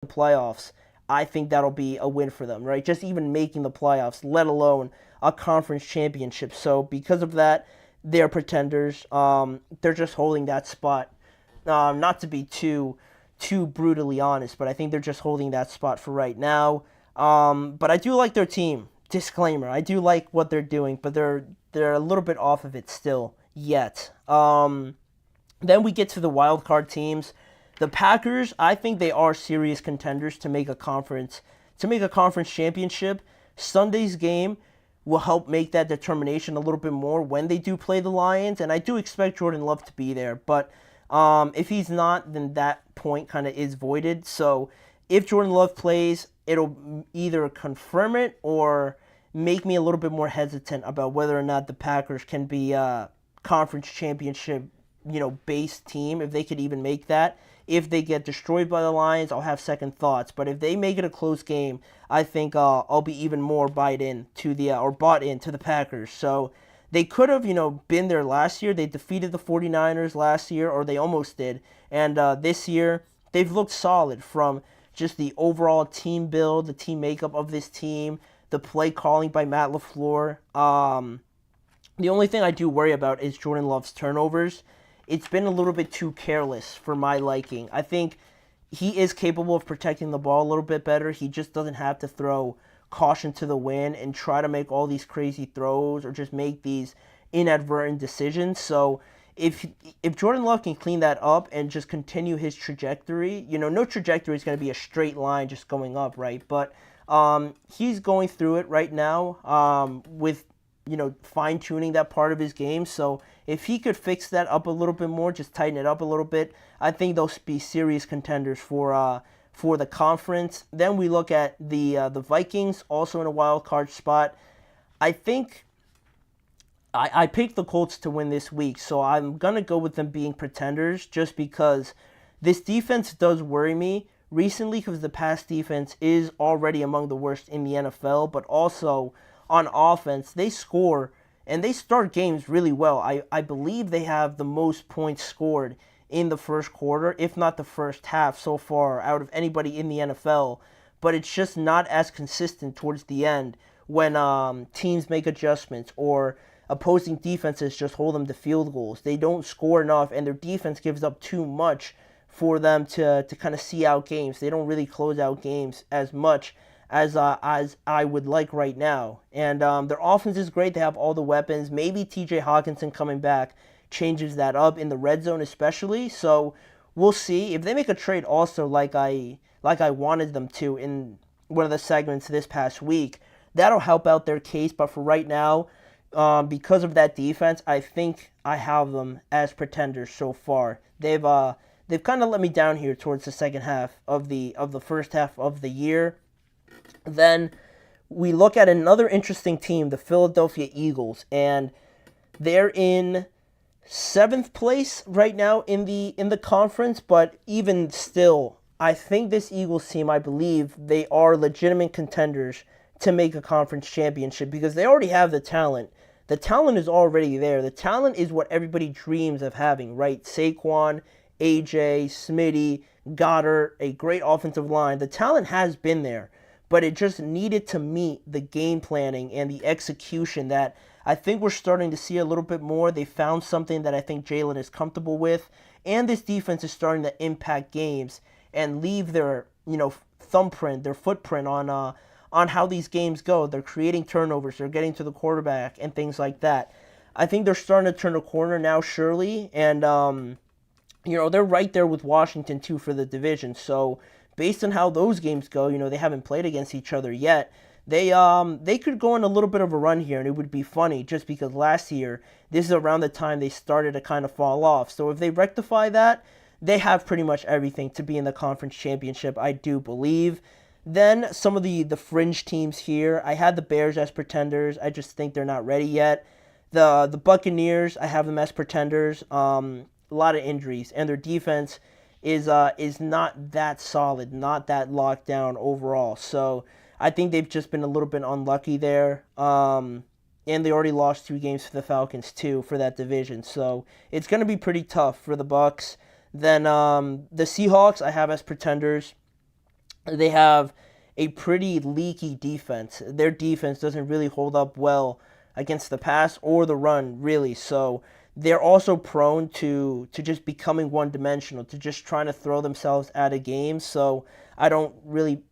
the playoffs, I think that'll be a win for them, right? Just even making the playoffs, let alone a conference championship. So because of that, they're pretenders. They're just holding that spot. Not to be too brutally honest, but I think they're just holding that spot for right now. But I do like their team. Disclaimer: I do like what they're doing, but they're a little bit off of it still yet. Then we get to the wild card teams. The Packers, I think they are serious contenders to make a conference championship. Sunday's game will help make that determination a little bit more when they do play the Lions, and I do expect Jordan Love to be there. But if he's not, then that point kind of is voided. So if Jordan Love plays, it'll either confirm it or make me a little bit more hesitant about whether or not the Packers can be a conference championship, based team, if they could even make that. If they get destroyed by the Lions, I'll have second thoughts. But if they make it a close game, I think I'll be even more bought into the Packers. So they could have, been there last year. They defeated the 49ers last year, or they almost did. And this year, they've looked solid from just the overall team build, the team makeup of this team, the play calling by Matt LaFleur. The only thing I do worry about is Jordan Love's turnovers. It's been a little bit too careless for my liking. I think he is capable of protecting the ball a little bit better. He just doesn't have to throw caution to the wind and try to make all these crazy throws or just make these inadvertent decisions. So if Jordan Love can clean that up and just continue his trajectory, no trajectory is going to be a straight line just going up, right? But he's going through it right now with fine-tuning that part of his game. So if he could fix that up a little bit more, just tighten it up a little bit, I think they'll be serious contenders for the conference. Then we look at the Vikings, also in a wild card spot. I think I picked the Colts to win this week, so I'm going to go with them being pretenders just because this defense does worry me recently because the pass defense is already among the worst in the NFL, but also on offense, they score and they start games really well. I believe they have the most points scored in the first quarter, if not the first half so far out of anybody in the NFL, but it's just not as consistent towards the end when teams make adjustments or opposing defenses just hold them to field goals. They don't score enough, and their defense gives up too much for them to kind of see out games. They don't really close out games as much as I would like right now. And their offense is great. They have all the weapons. Maybe TJ Hawkinson coming back changes that up in the red zone especially. So we'll see. If they make a trade also like I wanted them to in one of the segments this past week, that'll help out their case. But for right now, because of that defense, I think I have them as pretenders so far. They've kind of let me down here towards the second half of the first half of the year. Then we look at another interesting team, the Philadelphia Eagles, and they're in 7th place right now in the conference, but even still, I think this Eagles team, I believe they are legitimate contenders to make a conference championship because they already have the talent. The talent is already there. The talent is what everybody dreams of having, right? Saquon, AJ, Smitty, Goddard, a great offensive line. The talent has been there, but it just needed to meet the game planning and the execution that I think we're starting to see a little bit more. They found something that I think Jalen is comfortable with, and this defense is starting to impact games and leave their thumbprint, their footprint on how these games go. They're creating turnovers, they're getting to the quarterback, and things like that. I think they're starting to turn a corner now, surely, and they're right there with Washington too for the division. So based on how those games go, they haven't played against each other yet. They could go on a little bit of a run here, and it would be funny just because last year, this is around the time they started to kind of fall off. So if they rectify that, they have pretty much everything to be in the conference championship, I do believe. Then some of the fringe teams here, I had the Bears as pretenders. I just think they're not ready yet. The Buccaneers, I have them as pretenders. A lot of injuries, and their defense is not that solid, not that locked down overall. So I think they've just been a little bit unlucky there. And they already lost 2 games to the Falcons too for that division. So it's going to be pretty tough for the Bucs. Then the Seahawks I have as pretenders. They have a pretty leaky defense. Their defense doesn't really hold up well against the pass or the run, really. So they're also prone to just becoming one dimensional, to just trying to throw themselves out of games. So I don't really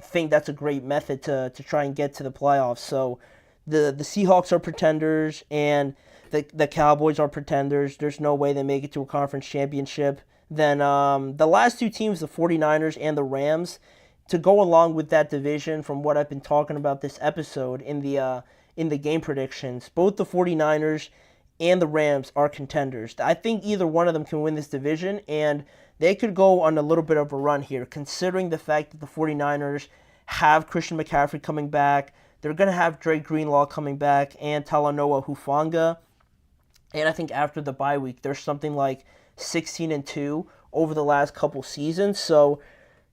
think that's a great method to try and get to the playoffs. So the Seahawks are pretenders and the Cowboys are pretenders. There's no way they make it to a conference championship. Then the last two teams, the 49ers and the Rams, to go along with that division from what I've been talking about this episode in the game predictions, both the 49ers and the Rams are contenders. I think either one of them can win this division, and they could go on a little bit of a run here, considering the fact that the 49ers have Christian McCaffrey coming back. They're going to have Dre Greenlaw coming back and Talanoa Hufanga. And I think after the bye week, there's something like 16-2 over the last couple seasons. So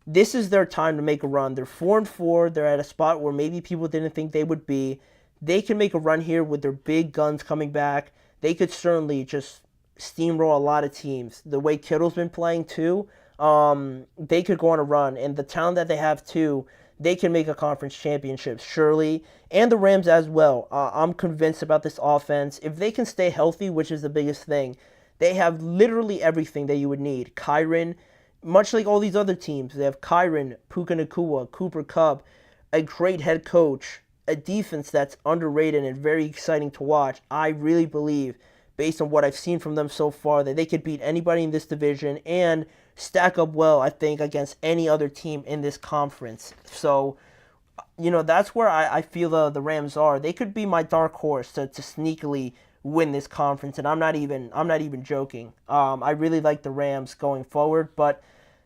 this is their time to make a run. They're 4-4. They're at a spot where maybe people didn't think they would be. They can make a run here with their big guns coming back. They could certainly just steamroll a lot of teams. The way Kittle's been playing too, they could go on a run. And the talent that they have too, they can make a conference championship, surely. And the Rams as well. I'm convinced about this offense. If they can stay healthy, which is the biggest thing, they have literally everything that you would need. Kyren, much like all these other teams, they have Kyren, Puka Nacua, Cooper Kupp, a great head coach, a defense that's underrated and very exciting to watch. I really believe, based on what I've seen from them so far, that they could beat anybody in this division and stack up well, I think, against any other team in this conference. So, that's where I feel the Rams are. They could be my dark horse to sneakily win this conference, and I'm not even joking. I really like the Rams going forward, but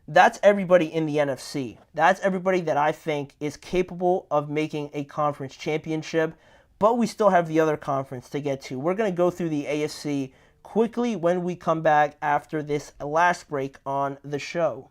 that's everybody in the NFC. That's everybody that I think is capable of making a conference championship, but we still have the other conference to get to. We're going to go through the AFC quickly when we come back after this last break on the show.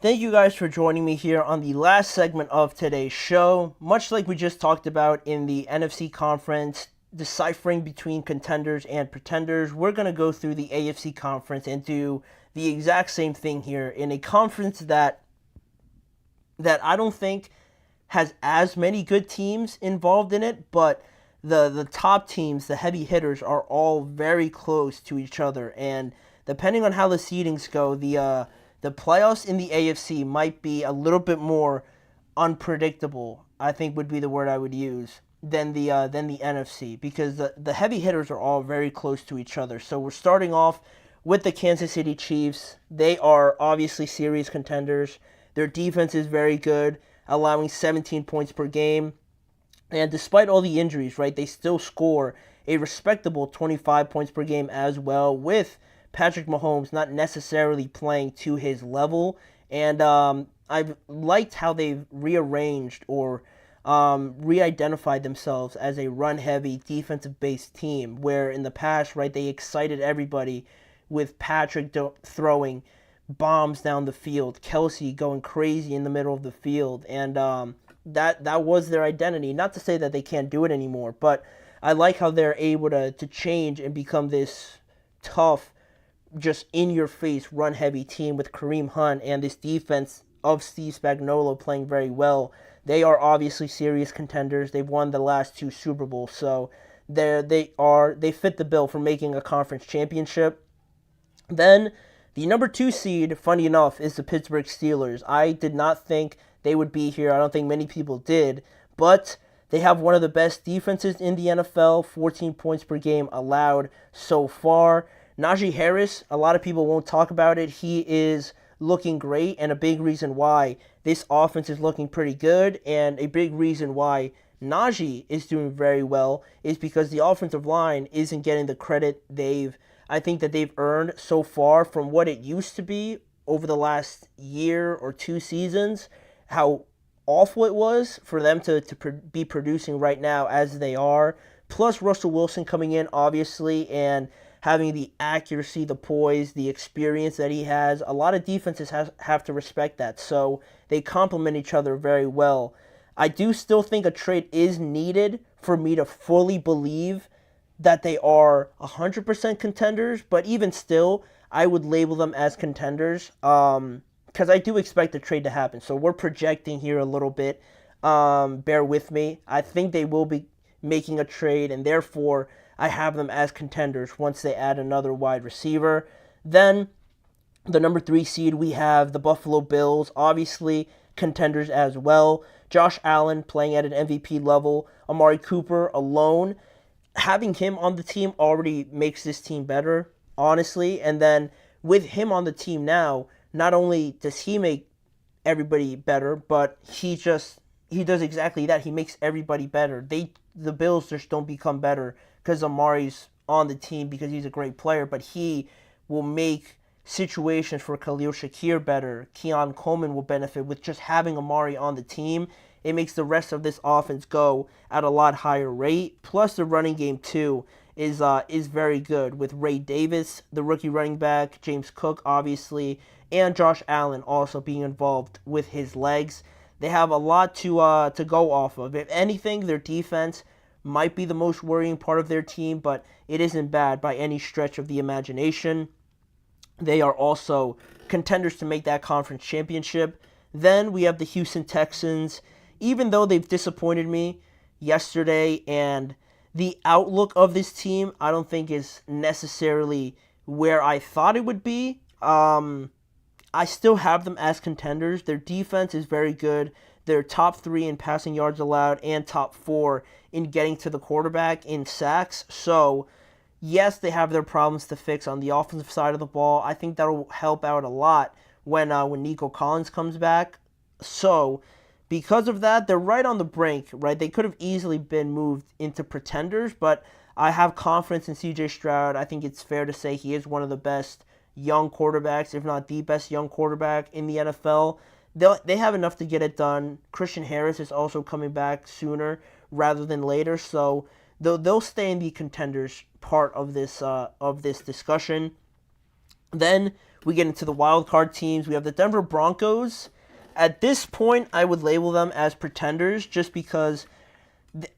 Thank you guys for joining me here on the last segment of today's show. Much like we just talked about in the NFC conference, deciphering between contenders and pretenders, we're going to go through the AFC conference and do the exact same thing here in a conference that I don't think has as many good teams involved in it, but the top teams, the heavy hitters, are all very close to each other. And depending on how the seedings go, the playoffs in the AFC might be a little bit more unpredictable, I think would be the word I would use, than the NFC, because the heavy hitters are all very close to each other. So we're starting off with the Kansas City Chiefs. They are obviously series contenders. Their defense is very good, allowing 17 points per game. And despite all the injuries, right, they still score a respectable 25 points per game as well, with Patrick Mahomes not necessarily playing to his level. And I've liked how they've rearranged or re-identified themselves as a run-heavy, defensive-based team, where in the past, right, they excited everybody with Patrick throwing bombs down the field, Kelsey going crazy in the middle of the field, and that was their identity. Not to say that they can't do it anymore, but I like how they're able to change and become this tough, just in-your-face, run-heavy team with Kareem Hunt and this defense of Steve Spagnuolo playing very well. They are obviously serious contenders. They've won the last 2 Super Bowls, so they fit the bill for making a conference championship. Then the number 2 seed, funny enough, is the Pittsburgh Steelers. I did not think they would be here. I don't think many people did, but they have one of the best defenses in the NFL, 14 points per game allowed so far. Najee Harris, a lot of people won't talk about it. He is looking great, and a big reason why this offense is looking pretty good, and a big reason why Najee is doing very well is because the offensive line isn't getting the credit I think that they've earned so far from what it used to be over the last year or 2 seasons, how awful it was for them to be producing right now as they are. Plus Russell Wilson coming in, obviously, and having the accuracy, the poise, the experience that he has. A lot of defenses have to respect that, so they complement each other very well. I do still think a trade is needed for me to fully believe that they are 100% contenders, but even still, I would label them as contenders because I do expect the trade to happen. So we're projecting here a little bit. Bear with me. I think they will be making a trade, and therefore I have them as contenders once they add another wide receiver. Then the number 3 seed, we have the Buffalo Bills, obviously contenders as well. Josh Allen playing at an MVP level. Amari Cooper alone. Having him on the team already makes this team better, honestly. And then with him on the team now, not only does he make everybody better, but he does exactly that. He makes everybody better. The Bills just don't become better because Amari's on the team because he's a great player, but he will make situations for Khalil Shakir better. Keon Coleman will benefit with just having Amari on the team. It makes the rest of this offense go at a lot higher rate. Plus, the running game, too, is very good with Ray Davis, the rookie running back, James Cook, obviously, and Josh Allen also being involved with his legs. They have a lot to go off of. If anything, their defense might be the most worrying part of their team, but it isn't bad by any stretch of the imagination. They are also contenders to make that conference championship. Then we have the Houston Texans. Even though they've disappointed me yesterday, and the outlook of this team I don't think is necessarily where I thought it would be, I still have them as contenders. Their defense is very good. They're top 3 in passing yards allowed and top 4 in getting to the quarterback in sacks. So, yes, they have their problems to fix on the offensive side of the ball. I think that'll help out a lot when Nico Collins comes back. So, because of that, they're right on the brink, right? They could have easily been moved into pretenders, but I have confidence in CJ Stroud. I think it's fair to say he is one of the best young quarterbacks, if not the best young quarterback in the NFL. They have enough to get it done. Christian Harris is also coming back sooner rather than later, so they'll stay in the contenders part of this discussion. Then we get into the wild card teams. We have the Denver Broncos. At this point, I would label them as pretenders just because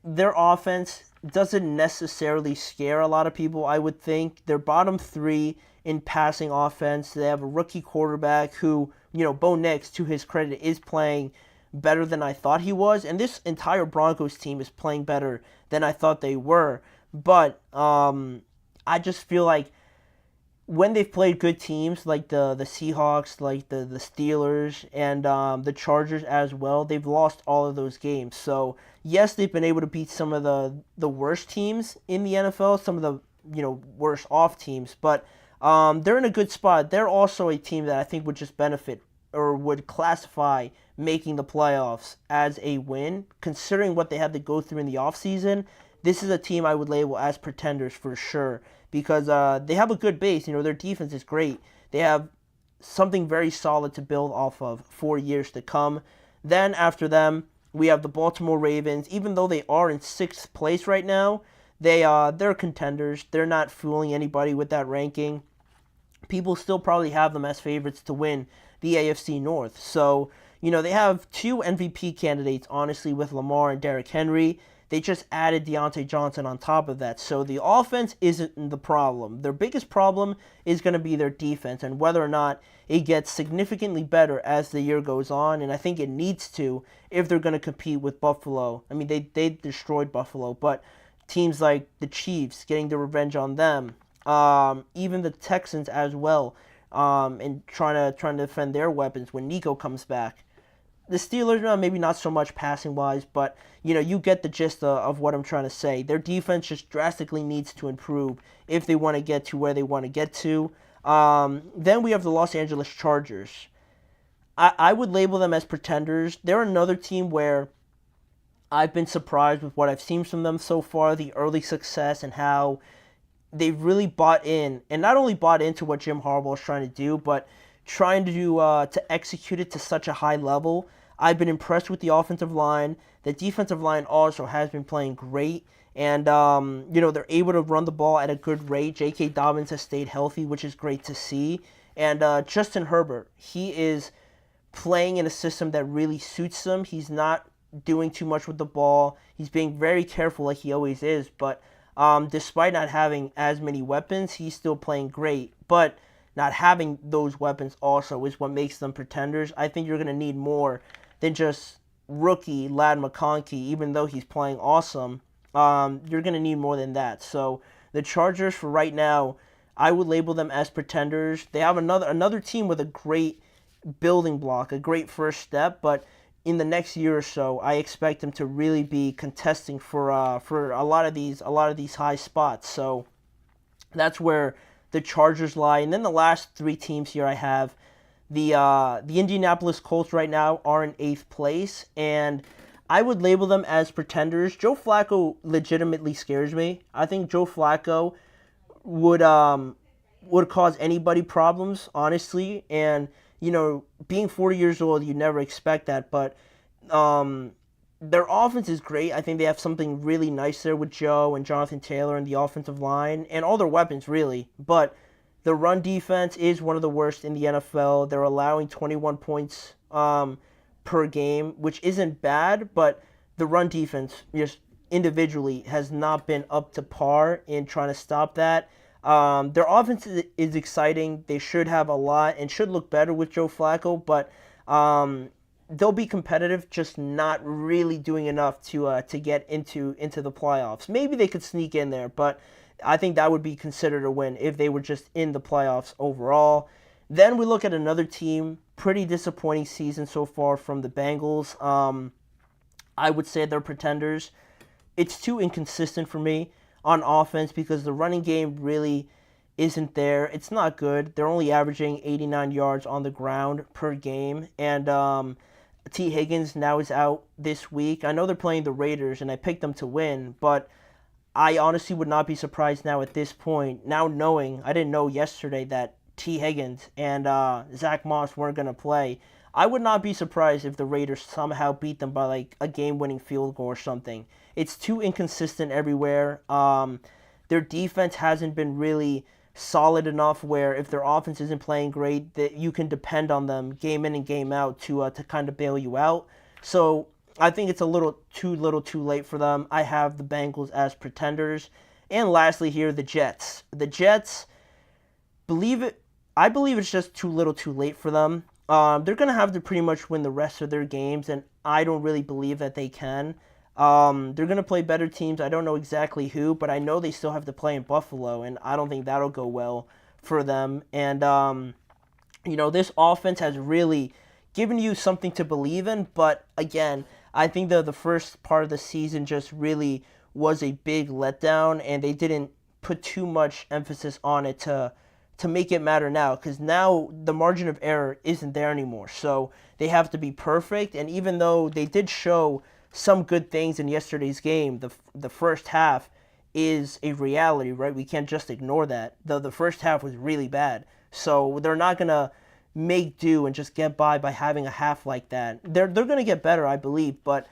their offense doesn't necessarily scare a lot of people, I would think. They're bottom 3 in passing offense. They have a rookie quarterback who, Bo Nix, to his credit, is playing better than I thought he was. And this entire Broncos team is playing better than I thought they were. But I just feel like when they've played good teams like the Seahawks, like the Steelers, and the Chargers as well, they've lost all of those games. So, yes, they've been able to beat some of the worst teams in the NFL, some of the worst off teams, but they're in a good spot. They're also a team that I think would just benefit or would classify making the playoffs as a win, considering what they had to go through in the offseason. This is a team I would label as pretenders for sure, because they have a good base. Their defense is great. They have something very solid to build off of for years to come. Then after them, we have the Baltimore Ravens. Even though they are in 6th place right now, they're contenders. They're not fooling anybody with that ranking. People still probably have them as favorites to win the AFC North. So, they have 2 MVP candidates, honestly, with Lamar and Derrick Henry. they just added Deontay Johnson on top of that. So the offense isn't the problem. Their biggest problem is going to be their defense and whether or not it gets significantly better as the year goes on. And I think it needs to if they're going to compete with Buffalo. I mean, they destroyed Buffalo, but teams like the Chiefs getting the revenge on them, even the Texans as well, and trying to defend their weapons when Nico comes back. The Steelers, maybe not so much passing wise, but you get the gist of what I'm trying to say. Their defense just drastically needs to improve if they want to get to where they want to get to. Then we have the Los Angeles Chargers. I would label them as pretenders. They're another team where I've been surprised with what I've seen from them so far, the early success and how they've really bought in, and not only bought into what Jim Harbaugh is trying to do, but trying to execute it to such a high level. I've been impressed with the offensive line. The defensive line also has been playing great. And, they're able to run the ball at a good rate. J.K. Dobbins has stayed healthy, which is great to see. And Justin Herbert, he is playing in a system that really suits him. He's not doing too much with the ball. He's being very careful like he always is. But despite not having as many weapons, he's still playing great. But not having those weapons also is what makes them pretenders. I think you're going to need more than just rookie Ladd McConkey, even though he's playing awesome. You're going to need more than that. So the Chargers, for right now, I would label them as pretenders. They have another team with a great building block, a great first step, but in the next year or so, I expect them to really be contesting for a lot of these high spots. So that's where the Chargers lie. And then the last three teams here I have, the Indianapolis Colts right now are in 8th place, and I would label them as pretenders. Joe Flacco legitimately scares me. I think Joe Flacco would cause anybody problems, honestly. And being 40 years old, you never expect that. But their offense is great. I think they have something really nice there with Joe and Jonathan Taylor and the offensive line and all their weapons, really. But the run defense is one of the worst in the NFL. They're allowing 21 points per game, which isn't bad, but the run defense just individually has not been up to par in trying to stop that. Their offense is exciting. They should have a lot and should look better with Joe Flacco, but they'll be competitive, just not really doing enough to get into the playoffs. Maybe they could sneak in there, but I think that would be considered a win if they were just in the playoffs overall. Then we look at another team, pretty disappointing season so far from the Bengals. I would say they're pretenders. It's too inconsistent for me on offense because the running game really isn't there. It's not good. They're only averaging 89 yards on the ground per game. And T. Higgins now is out this week. I know they're playing the Raiders, and I picked them to win, but I honestly would not be surprised now at this point, now knowing, I didn't know yesterday that T. Higgins and Zach Moss weren't going to play. I would not be surprised if the Raiders somehow beat them by like a game-winning field goal or something. It's too inconsistent everywhere. Their defense hasn't been really solid enough where if their offense isn't playing great, that you can depend on them game in and game out to kind of bail you out. So I think it's a little too late for them. I have the Bengals as pretenders. And lastly here, the Jets. The Jets, I believe it's just too late for them. They're going to have to pretty much win the rest of their games, and I don't really believe that they can. They're going to play better teams. I don't know exactly who, but I know they still have to play in Buffalo, and I don't think that'll go well for them. And, this offense has really given you something to believe in, but again, I think the first part of the season just really was a big letdown, and they didn't put too much emphasis on it to make it matter now, because now the margin of error isn't there anymore. So they have to be perfect, and even though they did show some good things in yesterday's game, the first half is a reality, right? We can't just ignore that. The first half was really bad. So they're not going to make do and just get by having a half like that. They're going to get better, I believe, but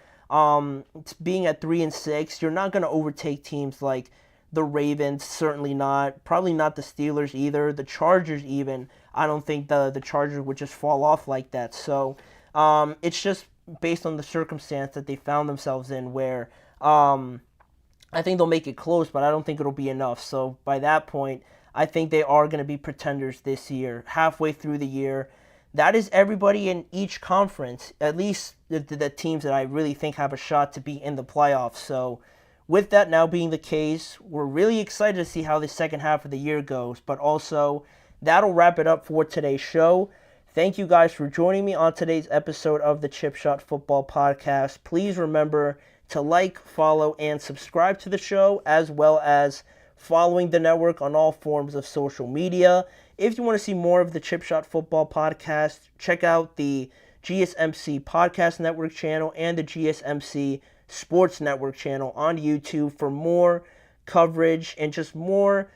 being at 3-6, you're not going to overtake teams like the Ravens, certainly not. Probably not the Steelers either. The Chargers even. I don't think the Chargers would just fall off like that. So it's just based on the circumstance that they found themselves in where I think they'll make it close, but I don't think it'll be enough. So by that point, I think they are going to be pretenders this year, halfway through the year. That is everybody in each conference, at least the teams that I really think have a shot to be in the playoffs. So with that now being the case, we're really excited to see how the second half of the year goes. But also, that'll wrap it up for today's show. Thank you guys for joining me on today's episode of the Chip Shot Football Podcast. Please remember to like, follow, and subscribe to the show, as well as following the network on all forms of social media. If you want to see more of the Chip Shot Football Podcast, check out the GSMC Podcast Network channel and the GSMC Sports Network channel on YouTube for more coverage and just more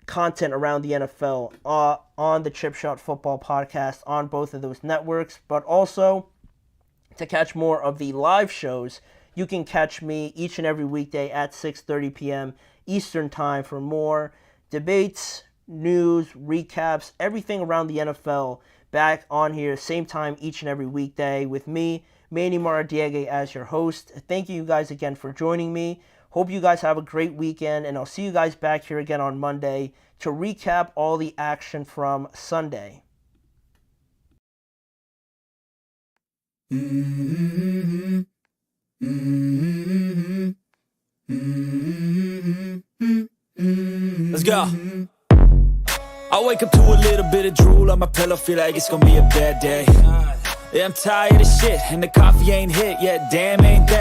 content around the NFL on the Chip Shot Football Podcast on both of those networks. But also, to catch more of the live shows, you can catch me each and every weekday at 6:30 p.m. Eastern Time for more debates, news, recaps, everything around the NFL back on here, same time each and every weekday with me, Manny Maradiaga, as your host. Thank you guys again for joining me. Hope you guys have a great weekend, and I'll see you guys back here again on Monday to recap all the action from Sunday. Let's go. I wake up to a little bit of drool on my pillow, feel like it's gonna be a bad day. Yeah, I'm tired of shit, and the coffee ain't hit yet, damn ain't that